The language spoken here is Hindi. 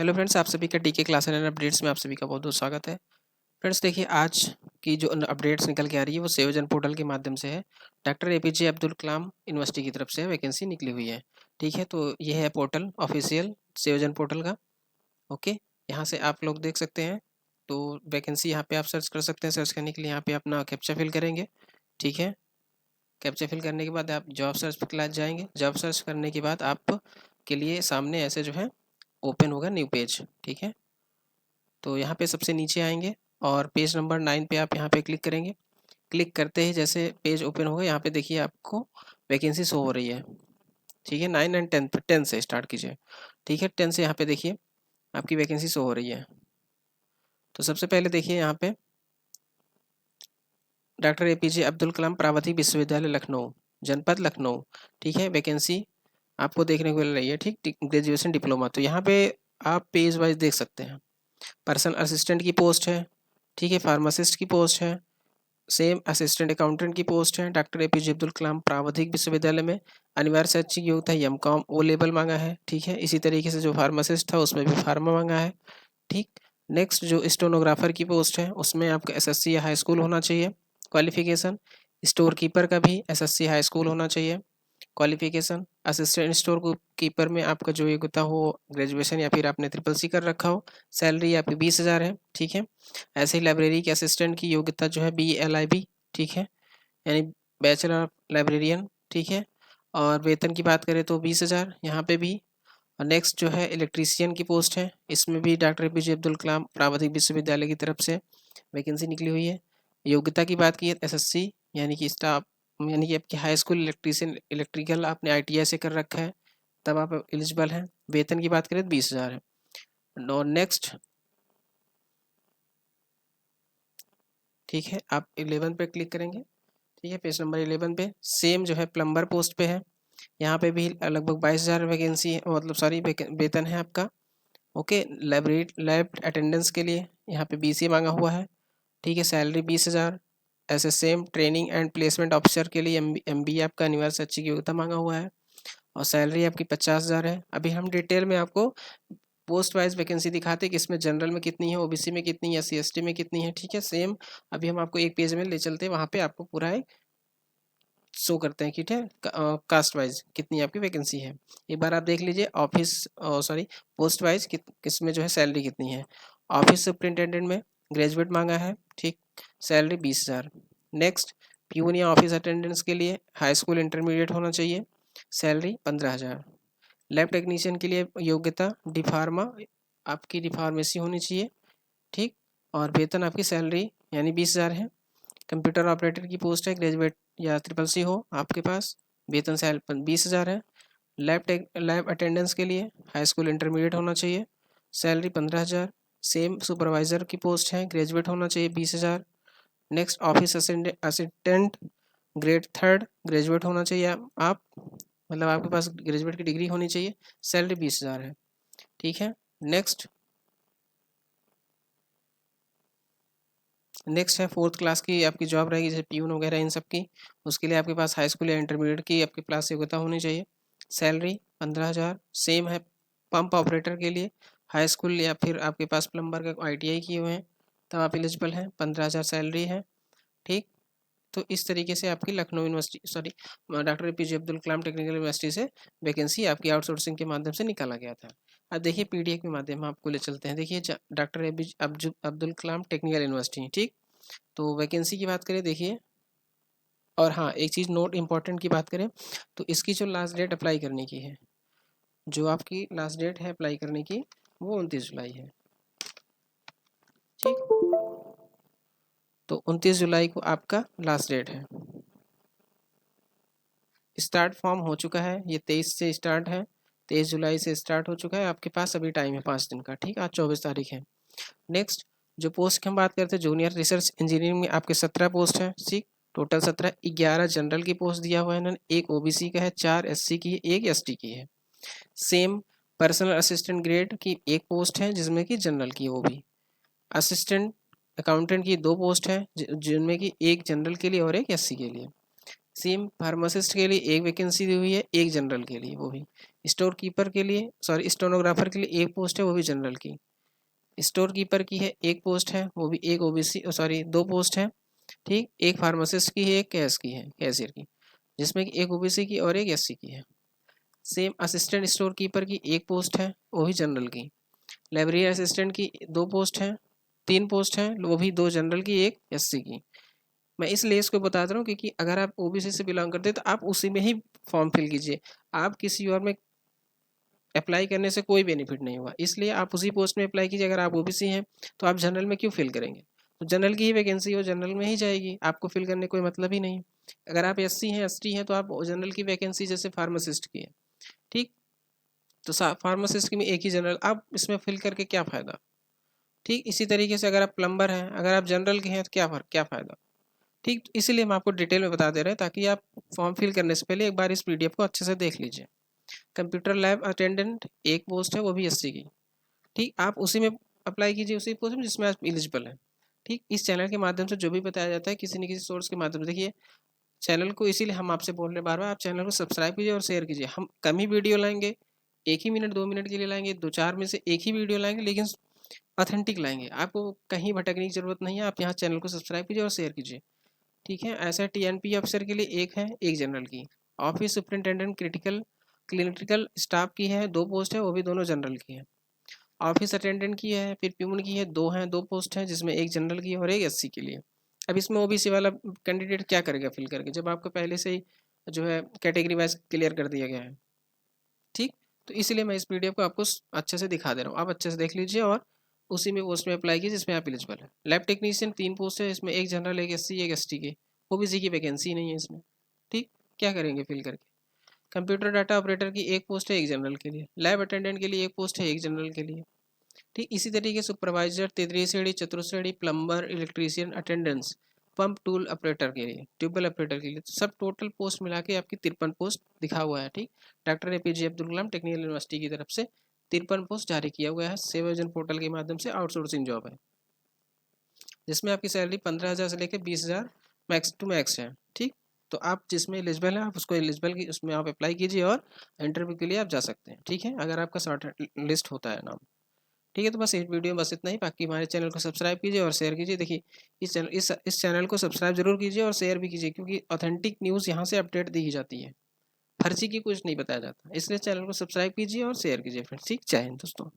हेलो फ्रेंड्स, आप सभी का टीके क्लास एंड अपडेट्स में आप सभी का बहुत बहुत स्वागत है। फ्रेंड्स देखिए, आज की जो अपडेट्स निकल के आ रही है वो सेवजन पोर्टल के माध्यम से है। Doctor APJ Abdul Kalam university की तरफ से वैकेंसी निकली हुई है। ठीक है, तो ये है पोर्टल ऑफिशियल सेवजन पोर्टल का। ओके, यहाँ से आप लोग देख सकते हैं। तो वैकेंसी यहाँ पे आप सर्च कर सकते हैं। सर्च करने के लिए यहाँ पे अपना कैप्चा फिल करेंगे। ठीक है, कैप्चा फिल करने के बाद आप जॉब सर्च पर क्लास जाएंगे। जॉब सर्च करने के बाद आप के लिए सामने ऐसे जो है ओपन होगा न्यू पेज। ठीक है, तो यहाँ पे सबसे नीचे आएंगे और पेज नंबर 9 पे आप यहाँ पे क्लिक करेंगे। क्लिक करते ही जैसे पेज ओपन होगा, यहाँ पे देखिए आपको वैकेंसी शो हो रही है। ठीक है, 9 एंड 10 10 से स्टार्ट कीजिए। ठीक है, 10 से यहाँ पे देखिए आपकी वैकेंसी शो हो रही है। तो सबसे पहले देखिए यहाँ पे डॉक्टर एपीजे अब्दुल कलाम प्रावधिक विश्वविद्यालय लखनऊ, जनपद लखनऊ। ठीक है, वैकेंसी आपको देखने को मिल रही है। ठीक, ग्रेजुएशन डिप्लोमा। तो यहाँ पे आप पेज वाइज देख सकते हैं। पर्सनल असिस्टेंट की पोस्ट है। ठीक है, फार्मासिस्ट की पोस्ट है। सेम असिस्टेंट अकाउंटेंट की पोस्ट है डॉक्टर एपीजे अब्दुल कलाम प्रावधिक विश्वविद्यालय में। अनिवार्य शैक्षिक योग्यता एमकॉम ओ लेवल मांगा है। ठीक है, इसी तरीके से जो फार्मासिस्ट था उसमें भी फार्मा मांगा है। ठीक, नेक्स्ट जो स्टेनोग्राफर की पोस्ट है उसमें आपका एसएससी या हाई स्कूल होना चाहिए क्वालिफिकेशन। स्टोर कीपर का भी एसएससी हाई स्कूल होना चाहिए क्वालिफिकेशन। असिस्टेंट स्टोर कीपर में आपका जो योग्यता हो ग्रेजुएशन या फिर आपने ट्रिपल सी कर रखा हो। सैलरी आपकी 20,000 है। ठीक है, ऐसे ही लाइब्रेरी के असिस्टेंट की योग्यता जो है BLIB। ठीक है, यानी बैचलर ऑफ लाइब्रेरियन। ठीक है, और वेतन की बात करें तो 20,000 यहाँ पे भी। और नेक्स्ट जो है इलेक्ट्रीशियन की पोस्ट है, इसमें भी डॉक्टर एपीजे अब्दुल कलाम प्रावधिक विश्वविद्यालय की तरफ से वैकेंसी निकली हुई है। योग्यता की बात की है SSC यानी कि स्टाफ, यानी कि आपकी हाई स्कूल इलेक्ट्रीशियन इलेक्ट्रिकल आपने ITI से कर रखा है तब आप एलिजिबल हैं। वेतन की बात करें तो 20,000 है। और नेक्स्ट, ठीक है, आप 11 पे क्लिक करेंगे। ठीक है, पेज नंबर 11 पे सेम जो है प्लम्बर पोस्ट पे है। यहाँ पे भी लगभग 22,000 वैकेंसी है, मतलब सॉरी वेतन है आपका। ओके, लाइब्रेरी लैब अटेंडेंस के लिए यहाँ पे BC मांगा हुआ है। ठीक है, सैलरी 20,000। ऐसे same training and placement officer के लिए MBA आपका अनिवार्य शैक्षिक योग्यता मांगा हुआ है और सैलरी आपकी 50,000 है। अभी हम डिटेल में आपको पोस्ट वाइज वैकेंसी दिखाते हैं कि इसमें जनरल में कितनी है, OBC में कितनी है, SC ST में कितनी है। ठीक है, सेम अभी हम आपको एक पेज में ले चलते हैं, वहाँ पे आपको पूरा एक शो करते हैं। ठीक है, कास्ट वाइज कितनी आपकी वैकेंसी है एक बार आप देख लीजिए। ऑफिस सॉरी पोस्ट वाइज किसमें जो है सैलरी कितनी है। ऑफिस सुपरिटेंडेंट में ग्रेजुएट मांगा है। ठीक, सैलरी 20,000। नेक्स्ट, प्यून या ऑफिस अटेंडेंस के लिए हाई स्कूल इंटरमीडिएट होना चाहिए, सैलरी 15,000। लैब टेक्नीशियन के लिए योग्यता डी फार्मा, आपकी डी फार्मेसी होनी चाहिए। ठीक, और वेतन आपकी सैलरी यानी 20,000 है। कंप्यूटर ऑपरेटर की पोस्ट है, ग्रेजुएट या ट्रिपल C हो आपके पास, वेतन सैल 20,000 है। लैब अटेंडेंस के लिए हाई स्कूल इंटरमीडिएट होना चाहिए, सैलरी 15,000। सेम सुपरवाइजर की पोस्ट है, ग्रेजुएट होना चाहिए, 20,000। Next, office assistant grade 3 graduate होना चाहिए आप, मतलब आपके पास ग्रेजुएट की डिग्री होनी चाहिए, सैलरी 20,000 है। ठीक है, नेक्स्ट नेक्स्ट है 4th क्लास की आपकी जॉब रहेगी, जैसे प्यून वगैरह इन सब की। उसके लिए आपके पास हाई स्कूल या इंटरमीडिएट की आपकी क्लास योग्यता होनी चाहिए, सैलरी 15,000। सेम है पंप ऑपरेटर के लिए, हाई स्कूल या फिर आपके पास प्लम्बर का ITI किए हुए हैं तब आप एलिजिबल हैं, 15,000 सैलरी है। ठीक, तो इस तरीके से आपकी Lucknow university sorry doctor APJ Abdul Kalam technical university से वैकेंसी आपकी आउटसोर्सिंग के माध्यम से निकाला गया था। अब देखिए PDF के माध्यम में आपको ले चलते हैं। देखिए doctor APJ Abdul Kalam technical university. ठीक, तो वैकेंसी की बात करें देखिए, और हाँ एक चीज़ नोट इम्पॉर्टेंट की बात करें तो इसकी जो लास्ट डेट अप्लाई करने की है, जो आपकी लास्ट डेट है अप्लाई करने की वो 29 जुलाई है। ठीक, तो 29 जुलाई को आपका लास्ट डेट है। स्टार्ट फॉर्म हो चुका है, ये 23 से स्टार्ट है, 23 जुलाई से स्टार्ट हो चुका है। आपके पास अभी टाइम है 5 दिन का। ठीक, आज 24 तारीख है। नेक्स्ट, जो पोस्ट की हम बात करते हैं जूनियर रिसर्च इंजीनियरिंग में आपके 17 पोस्ट है। ठीक, टोटल 17, 11 जनरल की पोस्ट दिया हुआ है इन्होंने, एक OBC का है, 4 SC की है, एक ST की है। सेम पर्सनल असिस्टेंट ग्रेड की एक पोस्ट है जिसमें कि जनरल की, वो भी असिस्टेंट अकाउंटेंट की 2 पोस्ट है जिनमें कि एक जनरल के लिए और एक SC के लिए। सेम फार्मासिस्ट के लिए एक वैकेंसी दी हुई है, एक जनरल के लिए, वो भी स्टोर कीपर के लिए स्टेनोग्राफर के लिए एक पोस्ट है, वो भी जनरल की। स्टोर कीपर की है एक पोस्ट है, वो भी एक ओबीसी दो पोस्ट है, ठीक। एक फार्मासिस्ट की है, एक कैशियर की, जिसमें कि एक ओबीसी की और एक एससी की है। सेम असिस्टेंट स्टोर कीपर की एक पोस्ट है, वो भी जनरल की। लाइब्रेरी असिस्टेंट की दो पोस्ट हैं, तीन पोस्ट हैं, वो भी दो जनरल की, एक एससी की। मैं इसलिए इसको बता रहा हूँ क्योंकि अगर आप ओबीसी से बिलोंग करते हैं तो आप उसी में ही फॉर्म फिल कीजिए, आप किसी और में अप्लाई करने से कोई बेनिफिट नहीं होगा, इसलिए आप उसी पोस्ट में अप्लाई कीजिए। अगर आप ओबीसी हैं तो आप जनरल में क्यों फिल करेंगे, तो जनरल की ही वैकेंसी हो जनरल में ही जाएगी, आपको फिल करने कोई मतलब ही नहीं। अगर आप एससी हैं एसटी हैं तो आप जनरल की वैकेंसी जैसे फार्मासिस्ट की है, ठीक, तो फार्मासिस्ट की में एक ही जनरल, आप इसमें फिल करके क्या फ़ायदा, ठीक। इसी तरीके से अगर आप प्लम्बर हैं, अगर आप जनरल के हैं तो क्या फ़ायदा, ठीक। तो इसीलिए हम आपको डिटेल में बता दे रहे हैं ताकि आप फॉर्म फिल करने से पहले एक बार इस पीडीएफ को अच्छे से देख लीजिए। कंप्यूटर लैब अटेंडेंट एक पोस्ट है, वो भी एससी की, ठीक। आप उसी में अप्लाई कीजिए, उसी पोस्ट में जिसमें आप एलिजिबल हैं, ठीक। इस चैनल के माध्यम से जो भी बताया जाता है किसी न किसी सोर्स के माध्यम से, देखिए चैनल को इसीलिए हम आपसे बोल रहे हैं बार बार, आप चैनल को सब्सक्राइब कीजिए और शेयर कीजिए। हम कम ही वीडियो लाएंगे, एक ही मिनट 2 मिनट के लिए लाएंगे, 2-4 में से एक ही वीडियो लाएंगे, लेकिन ऑथेंटिक लाएंगे, आपको कहीं भटकने की जरूरत नहीं है। आप यहाँ चैनल को सब्सक्राइब कीजिए और शेयर कीजिए, ठीक है। ऐसा टीएनपी अफसर के लिए एक है, एक जनरल की। ऑफिस सुपरिटेंडेंट क्लिनिकल स्टाफ की है, दो पोस्ट है, वो भी दोनों जनरल की है। ऑफिस अटेंडेंट की है, फिर प्यून की है, दो हैं, दो पोस्ट हैं, जिसमें एक जनरल की और एक एससी के लिए। अब इसमें ओबीसी वाला कैंडिडेट क्या करेगा फिल करके, जब आपको पहले से ही जो है कैटेगरी वाइज क्लियर कर दिया गया है, ठीक। तो इसलिए मैं इस पीडीएफ को आपको अच्छे से दिखा दे रहा हूँ, आप अच्छे से देख लीजिए और उसी में पोस्ट में अप्लाई कीजिए जिसमें आप एलिजिबल है। लैब टेक्नीशियन 3 पोस्ट है, इसमें एक जनरल, एक एससी, एक एसटी के। ओबीसी की वैकेंसी नहीं है इसमें, ठीक। क्या करेंगे फिल करके। कंप्यूटर डाटा ऑपरेटर की एक पोस्ट है, एक जनरल के लिए। लैब अटेंडेंट के लिए एक पोस्ट है, एक जनरल के लिए, ठीक। इसी तरीके से सुपरवाइजर, तृतीय श्रेणी, चतुर्थ plumber, electrician, attendance, pump tool operator के लिए, ट्यूबवेल ऑपरेटर के लिए, तो सब टोटल पोस्ट मिला के आपकी 53 पोस्ट दिखा हुआ है, ठीक। Doctor APJ Abdul Kalam technical university की तरफ से 53 पोस्ट जारी किया हुआ है, सेवायोजन पोर्टल के माध्यम से आउटसोर्सिंग जॉब है, जिसमें आपकी सैलरी 15,000 से लेकर 20,000 मैक्स टू मैक्स है, ठीक। तो आप जिसमें एलिजिबल है आप उसको एलिजिबल की उसमें आप अप्लाई कीजिए और इंटरव्यू के लिए आप जा सकते हैं, ठीक है, अगर आपका शॉर्ट लिस्ट होता है नाम, ठीक है। तो बस इस वीडियो में बस इतना ही, बाकी हमारे चैनल को सब्सक्राइब कीजिए और शेयर कीजिए। देखिए इस चैनल को सब्सक्राइब जरूर कीजिए और शेयर भी कीजिए, क्योंकि ऑथेंटिक न्यूज़ यहाँ से अपडेट दी जाती है, फर्जी की कुछ नहीं बताया जाता, इसलिए चैनल को सब्सक्राइब कीजिए और शेयर कीजिए फ्रेंड्स, ठीक। जय हिंद दोस्तों।